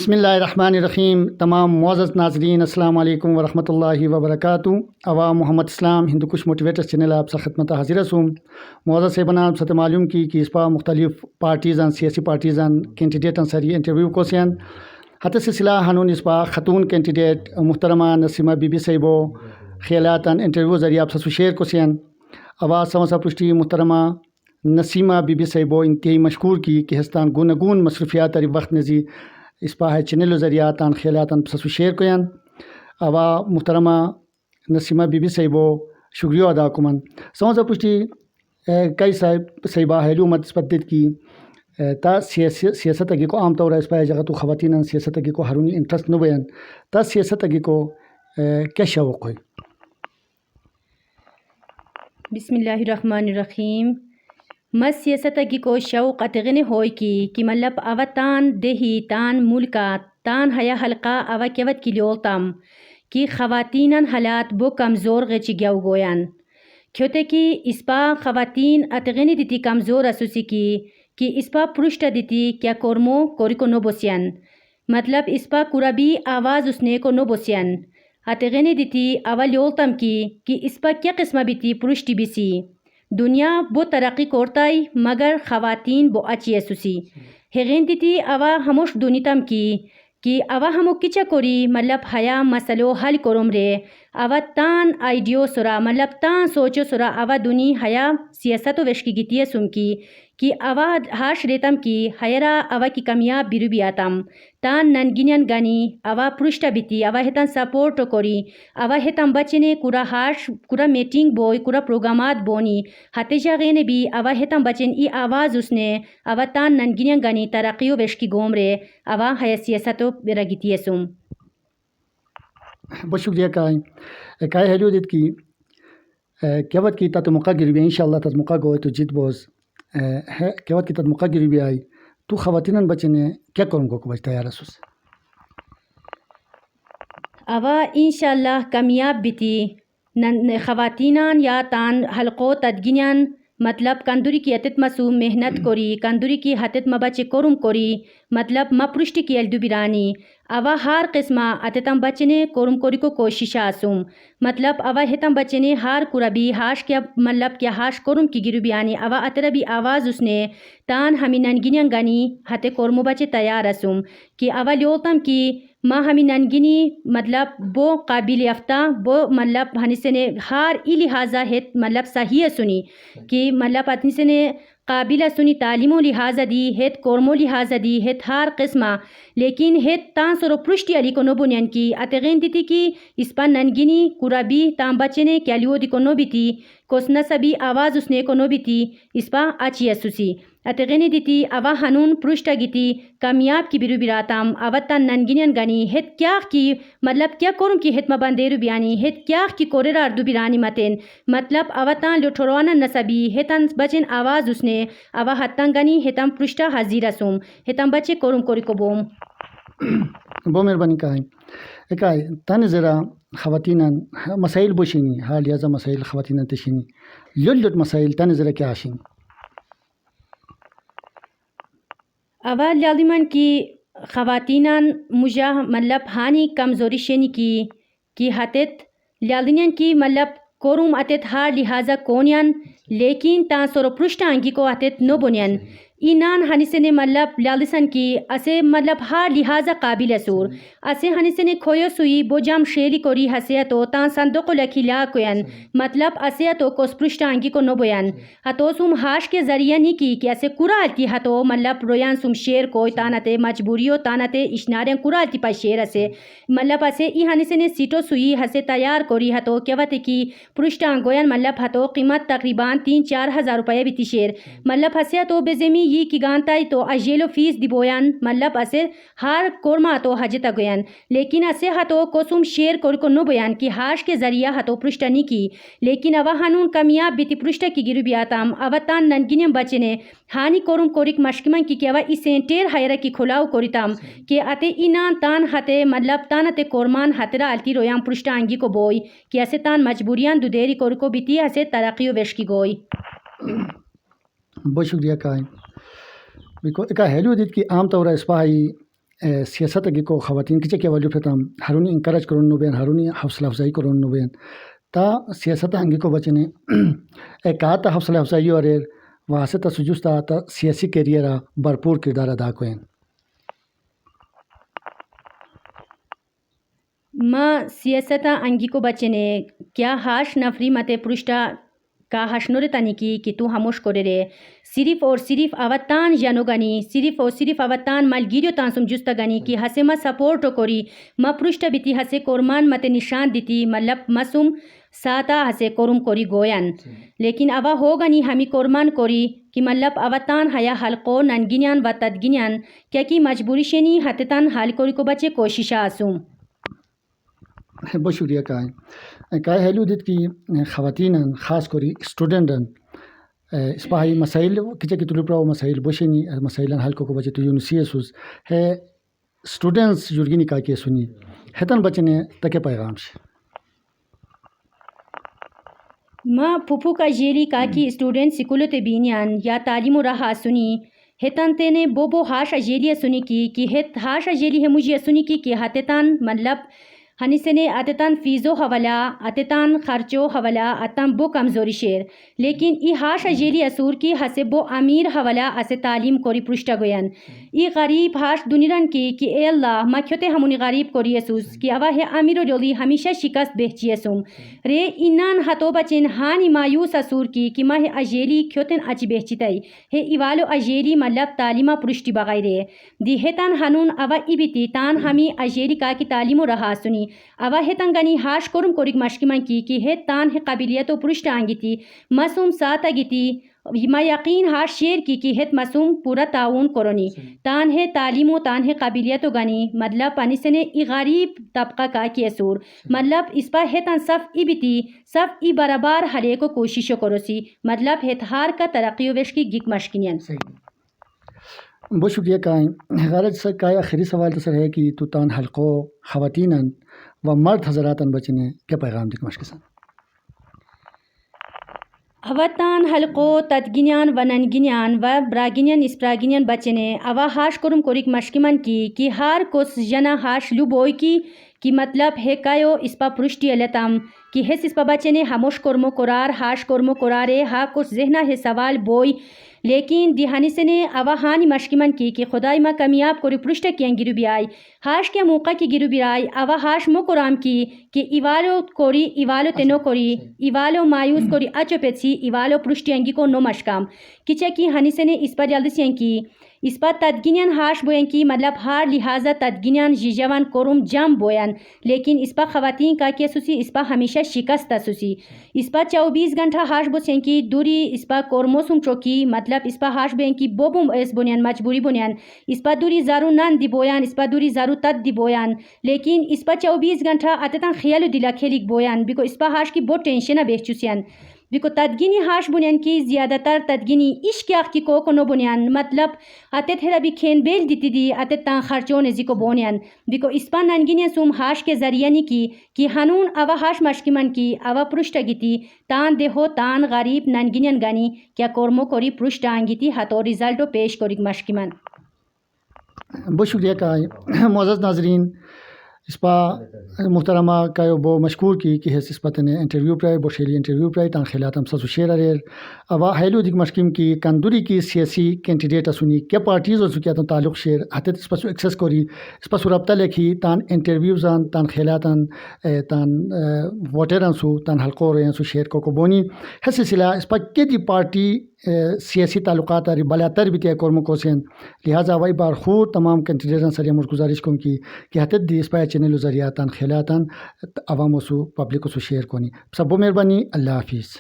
بسم اللہ الرحمن الرحیم. تمام معزز ناظرین السلام علیکم ورحمۃ اللہ وبرکاتہ. عوام محمد اسلام ہندو کش موٹیویٹر چینل آپ سے خدمت حاضر ہوں. معزز سے بنا ست معلوم کی کہ اس پا مختلف پارٹیزن سیاسی پارٹیزن کینڈیڈیٹن سری انٹرویو کو سین حت سلسلہ ہنون اس پا خاتون کینڈیڈیٹ محترمہ نسیمہ بی بی صاحبو خیالاتن انٹرویو ذریعہ آپ سے شیئر کو سین آواز سمسا پشٹی محترمہ نسیمہ بی بی صاحبو انتہائی مشکور کی کہ ہستان گوناگون مصروفیات وقت نزی اس پا ہے چینل ذریعہ تان خیالاتن سسو شیئر کوین اوا محترمہ نسیمہ بی بی صاحبو شکریہ ادا کمن سمسا پشٹی کئی صاحبہ ہیلو مت پدت کی تا سیاست اگی کو عام طور اس پا جگہ تو خواتین سیاست اگی کو ہرونی انٹرسٹ نو بیان تا سیاست اگی کو کیا شوق ہوئی؟ بسم اللہ الرحمن الرحیم. مس سیاست کی کو شوق اتغن ہوئی کی مطلب اوا تان دیہی تان ملکا تان حیا حلقہ اوا کیوت کی لیولتم کی خواتینن حالات بو کمزور غچی گیو گویان کھوتے کی اسپا خواتین اتغن دیتی کمزور اسوسی کی اسپا پرشت دیتی کیا کورمو کوری کو نو بوسیان مطلب اسپا کرابی آواز اسنے کو نو بوسیان اتغن دیتی اوا لیولتم کی اسپا کیا قسمہ بیتی پرشتی بیسی دنیا بو ترقی کورتائی مگر خواتین بو اچی اسوسی ہغین دیتی اوا ہموش دونیتم کی اوا ہمو کچا کوری مطلب حیا مسئلو حل کروم رے اوا تان آئیڈیو سرا مطلب تان سوچو سرا اوا دونی حیا سیاستو وشکی گیتی سم کی اوا ہاش ریتم کی حیرا اوا کی کامیاب بیرو بیاتم تان ننگینین گانی اوا پرشتا بیتی اوا ہتن سپورٹو کوری اوا ہتن بچنے کورا ہاش کورا میٹنگ بوئی کورا پروگرامات بونی ہتے جاغینے بھی اوا ہتن بچن ای آواز اسنے اوا تان ننگینین گانی ترقیو وشکی گوم رے اوا حیا سیاستو بیرا گیتی سم. بہت شکریہ کائے ہیلو دیت کی کیوت کی تات موقع گری بھی انشاءاللہ تات موقع گوئے تو جیت بوز کیوت کی تات موقع گری بھی آئی تو خواتینن بچنے کیا کروں کو بچ تیار اسوس اوا انشاءاللہ کامیاب بیتی خواتینان یا تان حلقو تدگینیان مطلب کندوری کی اتت مسو محنت کوری کندوری کی حتت مبچے کوروم کوری مطلب مپرشتی کی الدو بیرانی اوا ہار قسمہ اتتم بچنے کوروم کوری کو کوشش آسوم مطلب اوا ہتم بچنے ہار کربی ہاش کیا مطلب کیا ہاش کوروم کی گیرو بیانی اوا اتربی آواز اسنے تان ہمی ننگینین گانی ہتے کورمو بچے تیار اسوم کی اوا لیوتم کی ماں ہمی ننگینی مطلب بو قابل یافتہ بو مطلب ہنسنے ہار ای لحاظہ ہت مطلب صحیح سنی کہ مطلب اتنسنے قابل سنی تعلیمو لحاظہ دی ہت کورمو لحاظہ دی ہت ہار قسمہ لیکن ہت تان سرو پرشتی علی کو نو بنین کی اتغین دیتی کی اس پا ننگینی کرابی تان بچنے کیالیو دی کو نو بیتی کوسنا سبی آواز اسنے کو نو بیتی اس پا اچی اسوسی اتغین دیتی اوا ہنون پرشتا گیتی کامیاب کی بیرو بیراتم اوا تان ننگینین گانی ہت کیا کی مطلب کیا کورم کی ہت مبندیرو بیانی ہت کیا کی کورے را اردو بیرانی متن مطلب اوا تان لٹھروانا نسبی ہتن بچن آواز اسنے اوا ہتن گنی ہتن پرشتا حاضر اسوم ہتن بچے کورم کوری کو بوم. بہت مہربانی کہائی تن ذرا خواتینن مسائل بوشینی حال لہذا مسائل خواتینن تشینی لٹ مسائل تن ذرا کیا آشین اوا لازمن کی خواتینان مجا مطلب ہانی کمزوری شینی کی ہتت لازمین کی مطلب کوروم اتت ہار لحاظہ کونین لیکن تان سورو پرشتا انگی کو اتت نو بنین اینان ہنسنے مطلب لالسن کی اسے مطلب ہار لحاظہ قابل اسور اسے ہنسنے کھویو سوئی بو جام شیلی کوری ہسے تو تان صندوق لکھی لا کوین مطلب اسے تو کوس پرشتا انگی کو نو بوین ہتو سم ہاش کے ذریعہ نہیں کی اسے کورا آلتی ہتو مطلب رویان سم شیر کوئی تانتے مجبوریو تانتے اشناریں کورا آلتی پا شیر اسے مطلب اسے ای ہنسنے سیٹو سوئی ہسے تیار کوری ہتو کیوت کی پرشتا انگوین مطلب ہتو قیمت تقریباً 3-4 ہزار روپے بیتی شیر مطلب ہسے تو بزمی یہ کی گانتائی تو اجیلو فیس دی بویان مطلب اسے ہار کورما تو حجتا گویان لیکن اسے ہتو کوسم شیر کور کو نو بیان کی ہاش کے ذریعہ ہتو پرشتا نہیں کی لیکن اوا ہنون کامیاب بیتی پرشتا کی گیرو بیاتام اوا تان ننگینیم بچنے ہانی کورم کوریک مشکمن کی اوا ای سینٹیر حیرہ کی کھلاو کوریتام کہ اتے اینان تان ہتے مطلب تان ہتے کورمان ہترا التی رویان پرشتا انگی کو بوئی کہ اسے تان مجبوریان دو دیری کور کو بیتی اسے ترقی و وشکی گوئی. بہت شکریہ کہائی بیکو ایک ہیلو دیت کی عام طور اسپاہی سیاست اگی کو خواتین کی چکے والی پھتام ہرونی انکریج کرون نو بین ہرونی حوصلہ افزائی کرون نو بین تا سیاست انگی کو بچنے کہتا حوصلہ افزائی اور واسطہ سجوستا تا سیاسی کیریئر بھرپور کردار ادا کوئیں. ما سیاستا انگی کو بچنے کیا ہاش نفری متے پرشتا کا ہشنور تانی کی تو ہموش کرے رے صرف اور صرف اوتان جانو گنی صرف اور صرف اوتان مالگیریو تانسم جستا گنی کی ہسے ما سپورٹو کری ما پرشتا بیتی ہسے کورمان متے نشان دیتی ملب مسوم ساتا ہسے کورم کری گویان لیکن اوا ہو گنی ہمی کورمان کری کہ ملب اوتان ہیا حلقو ننگینیان و تدگینیان کیا کی مجبوری شنی ہتتان حال کری کو بچے کوششا اسوم. بہت شکریہ کائے ہیلو دیت کی خواتین خاص کری اسٹوڈنٹن اسپاہی مسائل کچے کی طلوع پراؤ مسائل بوشنی مسائل حل کو بچے تو یونسی سوز ہے اسٹوڈنٹس جرگینی کا کے سنی ہتن بچنے تک پیغام سے ما پھپھو کا جیلی کا کی اسٹوڈنٹ سکولت بینیان یا تعلیم و رہا سنی ہتن تینے بو ہاش اجیلی سنی کی ہت ہاش اجیلی ہے مجھے سنی کی کہ ہتتان مطلب ہنسنے اتتان فیزو حوالہ اتتان خرچو حوالہ اتن بو کمزوری شیر لیکن ای ہاش اجیلی اسور کی ہسے بو امیر حوالہ اسے تعلیم کوری پرشتا گوین ای غریب ہاش دنیران کی کہ اے اللہ ما کھوتے ہمونی غریب کوری اسوس کہ اوا ہے امیرو جولی ہمیشہ شکست بہچی اسوم رے انان ہتو بچن ہانی مایوس اسور کی کہ ما ہے اجیلی کھوتن اچ بہچی تائی ہے ایوالو اجیلی مطلب تعلیمہ پرشتی بغیرے دی ہتن ہنون اوا ای بیتی تان ہمی اجیلی کا کی تعلیمو رہا سنی اوا ہتن گنی ہاش کرم کوریک مشکمان کی ہت تان ہے قابلیتو پرشتا آنگیتی مسوم ساتا گیتی ما یقین ہاش شیر کی ہت مسوم پورا تعاون کرونی تان ہے تعلیم و تان ہے قابلیتو گنی مطلب پانسنے ای غریب طبقہ کا کی اسور مطلب اس پا ہتن صف ای بیتی صف ای برابر حلے کو کوششو کروسی مطلب ہت ہار کا ترقی و وش کی گک مشکینین. بہت شکریہ غالب سر کا آخری سوال تو سر ہے کہ تو تان حلقو خواتین و مرد حضرات بچنے کیا پیغام دیکھ مشکسان اوتان حلقو تدگینیان و ننگینیان و براگینیان اسپراگینیان بچنے اوا ہاش کرم کوریک مشکمان کی ہار کس جنا ہاش لو بوئی کی مطلب ہے کایو اسپا پرشتی علتم کی ہس اسپا بچنے ہموش کرمو قرار ہاش کرمو قرارے ہا کس ذہنہ ہے سوال بوئی لیکن دیہانی سے نے اوا ہانی مشکمان کی خدای ما کمیاب کوری پرشتا کی انگیرو بیائی ہاش کے موقع کی گیرو بیائی اوا ہاش مو قرام کی کہ ایوالو کوری ایوالو تنو کوری ایوالو مایوس کوری اچو پیتسی ایوالو پرشتی انگی کو نو مشکام کچا کی ہنی سے نے اس پر جلد سی انکی اس پر تدگینیان ہاش بوین کی مطلب ہار لحاظہ تدگینیان جیجوان کرم جم بوین لیکن اس پر خواتین کا کیا سوسی اس پر ہمیشہ شکست سوسی اس پر 24 گھنٹہ ہاش بو سین کی دوری اس پر کورموسم چوکی مطلب اس پر ہاش بوین کی بوبم اس بنیان مجبوری بنیان اس پر دوری زارو نان دی بویان اس پر دوری زارو تد دی بویان لیکن اس پر 24 گھنٹہ اتتان خیالو دلا کھیلک بویان بیکو اس پر ہاش کی بہت ٹینشنہ بیچوسیان بیکو تدگینی ہاش بنیان کی زیادہ تر تدگینی عشق آخ کی کو نو بنیان مطلب اتت ہیرا بھی کھین بیل دیتی دی اتت تان خرچون ازی کو بونیان بیکو اسپا ننگینی سوم ہاش کے ذریعہ نی کی ہنون اوا ہاش مشکمان کی اوا پرشتا گیتی تان دیہو تان غریب ننگینین گانی کیا کورمو کوری پرشتا آنگیتی ہتو ریزلٹو پیش کوری مشکمان. بہت شکریہ کا معزز ناظرین اس پا محترمہ کا بو مشکور کی حیث اس پتہ نے انٹرویو پرائے بوشیلی انٹرویو پرائے تان خیلات ہم سسو شیر اریر اوا ہیلو دک مشکم کی کندوری کی سیاسی کینڈیڈیٹ اسونی کیا پارٹیز ہو چکی تان تعلق شیر ہتت اس پسو ایکسس کوری اس پسو رابطہ لکھی تان انٹرویوز آن تان خیلاتان تان ووٹران سو تان حلقو رہے سو شیر کو بونی ہے سلسلہ اس پا کی دی پارٹی سیاسی تعلقات اری بالاتر بھی کورمو کوسین لہٰذا وائی بار خود تمام کینڈیڈیٹان سر مجھ گزارش کن کی کہ حتت دی اس پا چینل ذریعہ تان خیلاتان عوام سو پبلک سو شیئر کونی سب مہربانی. اللہ حافظ.